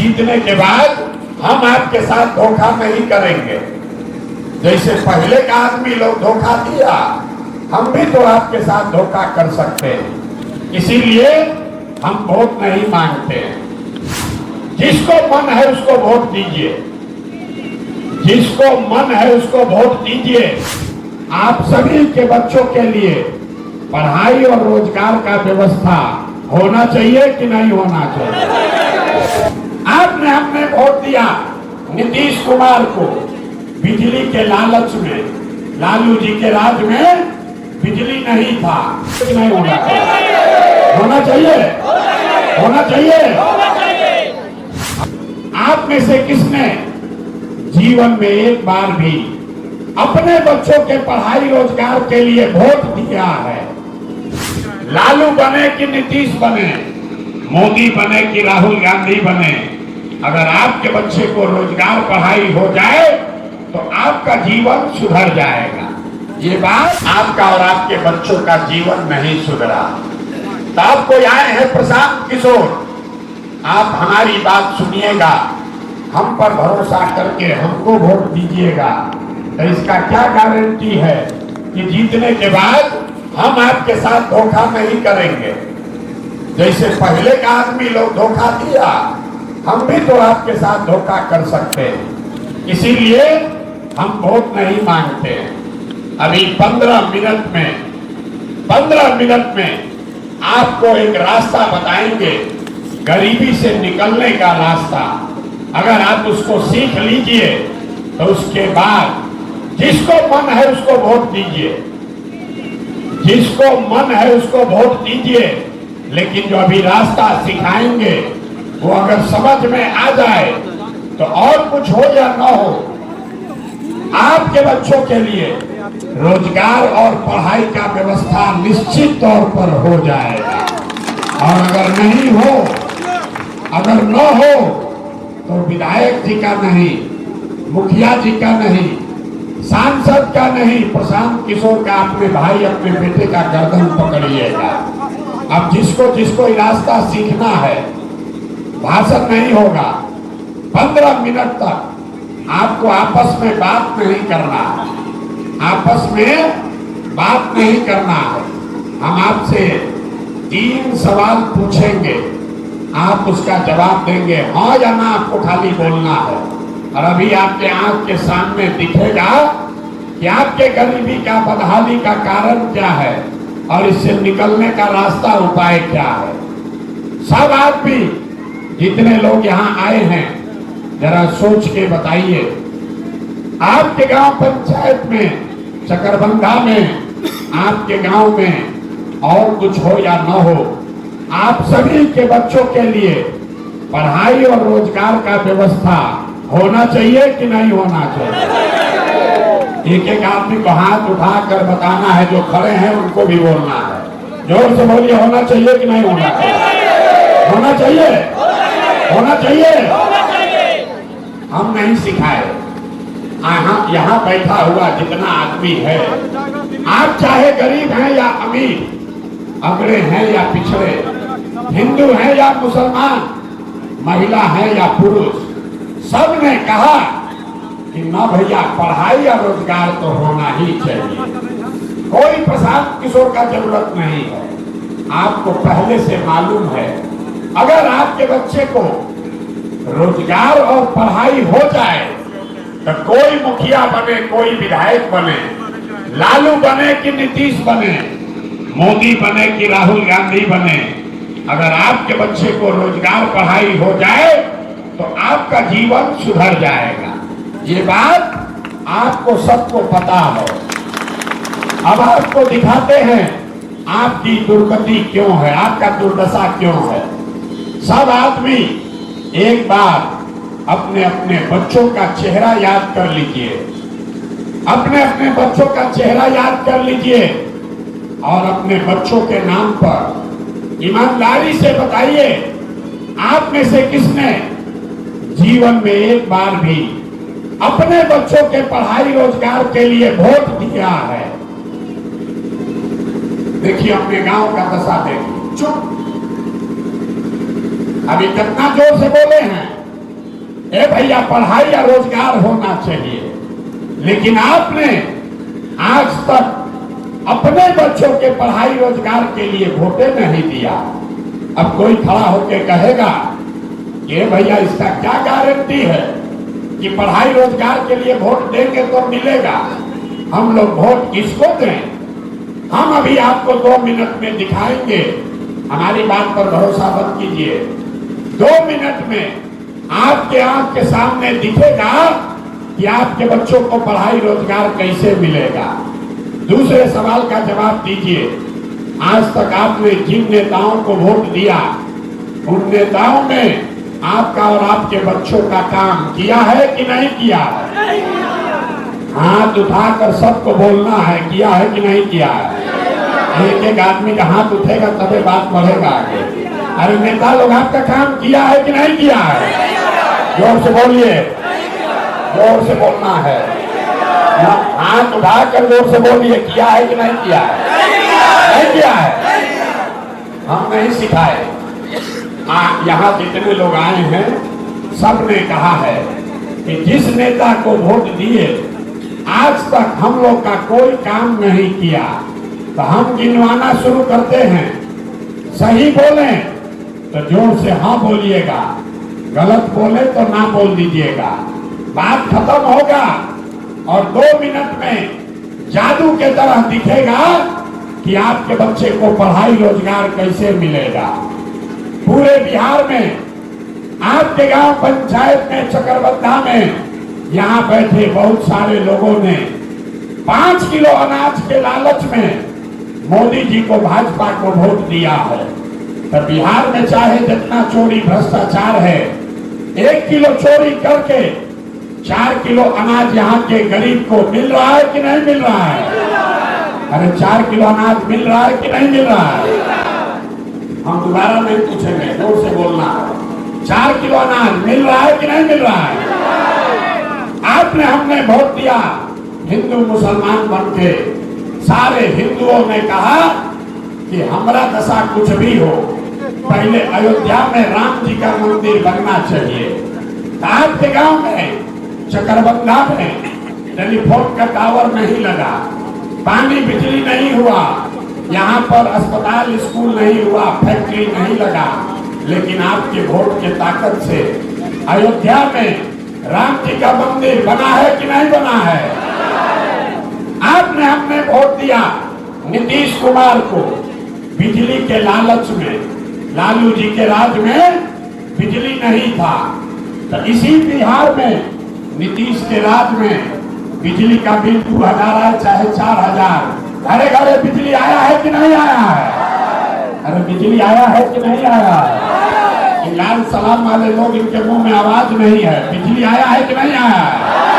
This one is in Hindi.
जीतने के बाद हम आपके साथ धोखा नहीं करेंगे। जैसे पहले का आदमी लोग धोखा दिया, हम भी तो आपके साथ धोखा कर सकते हैं। इसीलिए हम वोट नहीं मांगते हैं। जिसको मन है उसको वोट दीजिए, जिसको मन है उसको वोट दीजिए। आप सभी के बच्चों के लिए पढ़ाई और रोजगार का व्यवस्था होना चाहिए कि नहीं होना चाहिए? आपने हमने वोट दिया नीतीश कुमार को बिजली के लालच में। लालू जी के राज में बिजली नहीं था, नहीं होना चाहिए। होना चाहिए, होना चाहिए। आप में से किसने जीवन में एक बार भी अपने बच्चों के पढ़ाई रोजगार के लिए वोट दिया है? लालू बने कि नीतीश बने, मोदी बने कि राहुल गांधी बने, अगर आपके बच्चे को रोजगार पढ़ाई हो जाए तो आपका जीवन सुधर जाएगा। ये बात आपका और आपके बच्चों का जीवन नहीं सुधरा तो आपको आए हैं प्रशांत किशोर, आप हमारी बात सुनिएगा, हम पर भरोसा करके हमको वोट दीजिएगा। तो इसका क्या गारंटी है कि जीतने के बाद हम आपके साथ धोखा नहीं करेंगे? जैसे पहले का आदमी लोग धोखा दिया, हम भी तो आपके साथ धोखा कर सकते हैं। इसीलिए हम वोट नहीं मांगते हैं। अभी 15 मिनट में आपको एक रास्ता बताएंगे, गरीबी से निकलने का रास्ता। अगर आप उसको सीख लीजिए तो उसके बाद जिसको मन है उसको वोट दीजिए, जिसको मन है उसको वोट दीजिए। लेकिन जो अभी रास्ता सिखाएंगे वो अगर समझ में आ जाए तो और कुछ हो या ना हो, आपके बच्चों के लिए रोजगार और पढ़ाई का व्यवस्था निश्चित तौर पर हो जाएगा। और अगर नहीं हो, अगर न हो तो विधायक जी का नहीं, मुखिया जी का नहीं, सांसद का नहीं, प्रशांत किशोर का अपने भाई अपने बेटे का गर्दन पकड़िएगा। अब जिसको जिसको रास्ता सीखना है, भाषण नहीं होगा। 15 मिनट तक आपको आपस में बात नहीं करना है, आपस में बात नहीं करना है। हम आपसे 3 सवाल पूछेंगे, आप उसका जवाब देंगे हाँ या ना, आपको खाली बोलना है। और अभी आपके आंख के सामने दिखेगा कि आपके गरीबी का, बदहाली का कारण क्या है और इससे निकलने का रास्ता, उपाय क्या है। सब आदमी जितने लोग यहाँ आए हैं जरा सोच के बताइए, आपके गांव पंचायत में, चकरबंधा में, आपके गांव में और कुछ हो या न हो, आप सभी के बच्चों के लिए पढ़ाई और रोजगार का व्यवस्था होना चाहिए कि नहीं होना चाहिए? एक एक आदमी को हाथ उठाकर बताना है, जो खड़े हैं उनको भी बोलना है। जोर से बोलिए, होना चाहिए कि नहीं होना चाहिए? होना चाहिए, होना चाहिए। हम नहीं सिखाए, यहाँ बैठा हुआ जितना आदमी है, आप चाहे गरीब हैं या अमीर, अगड़े हैं या पिछड़े, हिंदू हैं या मुसलमान, महिला है या पुरुष, सब ने कहा कि ना भैया पढ़ाई या रोजगार तो होना ही चाहिए। कोई प्रशांत किशोर का जरूरत नहीं है, आपको पहले से मालूम है। अगर आपके बच्चे को रोजगार और पढ़ाई हो जाए तो कोई मुखिया बने, कोई विधायक बने, लालू बने कि नीतीश बने, मोदी बने कि राहुल गांधी बने, अगर आपके बच्चे को रोजगार पढ़ाई हो जाए तो आपका जीवन सुधर जाएगा। ये बात आपको सबको पता हो। अब आपको दिखाते हैं आपकी दुर्गति क्यों है, आपका दुर्दशा क्यों है। सब आदमी एक बार अपने अपने बच्चों का चेहरा याद कर लीजिए, अपने अपने बच्चों का चेहरा याद कर लीजिए और अपने बच्चों के नाम पर ईमानदारी से बताइए, आप में से किसने जीवन में एक बार भी अपने बच्चों के पढ़ाई रोजगार के लिए वोट दिया है? देखिए अपने गांव का दशा देखिए। चुप, अभी कितना जोर से बोले हैं, ए भैया पढ़ाई या रोजगार होना चाहिए, लेकिन आपने आज तक अपने बच्चों के पढ़ाई रोजगार के लिए वोटे नहीं दिया। अब कोई खड़ा होकर कहेगा कि भैया इसका क्या गारंटी है कि पढ़ाई रोजगार के लिए वोट देंगे तो मिलेगा। हम लोग वोट किसको दें? हम अभी आपको 2 मिनट में दिखाएंगे, हमारी बात पर भरोसा मत कीजिए। 2 मिनट में आपके आंख के सामने दिखेगा कि आपके बच्चों को पढ़ाई रोजगार कैसे मिलेगा। दूसरे सवाल का जवाब दीजिए, आज तक आपने जिन नेताओं को वोट दिया उन नेताओं ने आपका और आपके बच्चों का काम किया है कि नहीं किया है? हाथ उठाकर सबको बोलना है, किया है कि नहीं किया है। एक एक आदमी का हाथ उठेगा तभी बात बढ़ेगा आगे। अरे नेता लोग आपका काम किया है कि नहीं किया है? जोर से बोलिए, जोर से बोलना है। हाथ उठाकर जोर से बोलिए, किया है कि नहीं किया है? नहीं किया है। हम नहीं सिखाए। यहाँ जितने लोग आए हैं सब ने कहा है कि जिस नेता को वोट दिए आज तक हम लोग का कोई काम नहीं किया, तो हम गिनवाना शुरू करते हैं। सही बोले तो जोर से हाँ बोलिएगा, गलत बोले तो ना बोल दीजिएगा। बात खत्म होगा और 2 मिनट में जादू के तरह दिखेगा कि आपके बच्चे को पढ़ाई रोजगार कैसे मिलेगा। पूरे बिहार में आपके गांव पंचायत में चकरबद्धा में यहाँ बैठे बहुत सारे लोगों ने 5 किलो अनाज के लालच में मोदी जी को, भाजपा को वोट दिया है। तो बिहार में चाहे जितना चोरी भ्रष्टाचार है, 1 किलो चोरी करके 4 किलो अनाज यहाँ के गरीब को मिल रहा है कि नहीं मिल रहा है? अरे 4 किलो अनाज मिल रहा है कि नहीं मिल रहा है? हम दोबारा नहीं पूछेंगे, जोर से बोलना है। 4 किलो अनाज मिल रहा है कि नहीं मिल रहा है? आपने हमने वोट दिया, हिंदू मुसलमान बन के सारे हिंदुओं ने कहा कि हमारा दशा कुछ भी हो, पहले अयोध्या में राम जी का मंदिर बनना चाहिए। आपके गांव में चकरबंधा में टेलीफोन का टावर नहीं लगा, पानी बिजली नहीं हुआ, यहाँ पर अस्पताल स्कूल नहीं हुआ, फैक्ट्री नहीं लगा, लेकिन आपके वोट के ताकत से अयोध्या में राम जी का मंदिर बना है कि नहीं बना है? आपने हमने वोट दिया नीतीश कुमार को बिजली के लालच में। लालू जी के राज में बिजली नहीं था, तो इसी बिहार में नीतीश के राज में बिजली का बिल 2000 है चाहे 4000, घरे घरे बिजली आया है कि नहीं आया है? अरे बिजली आया है कि नहीं आया है? लाल सलाम वाले लोग, इनके मुंह में आवाज नहीं है। बिजली आया है कि नहीं आया है?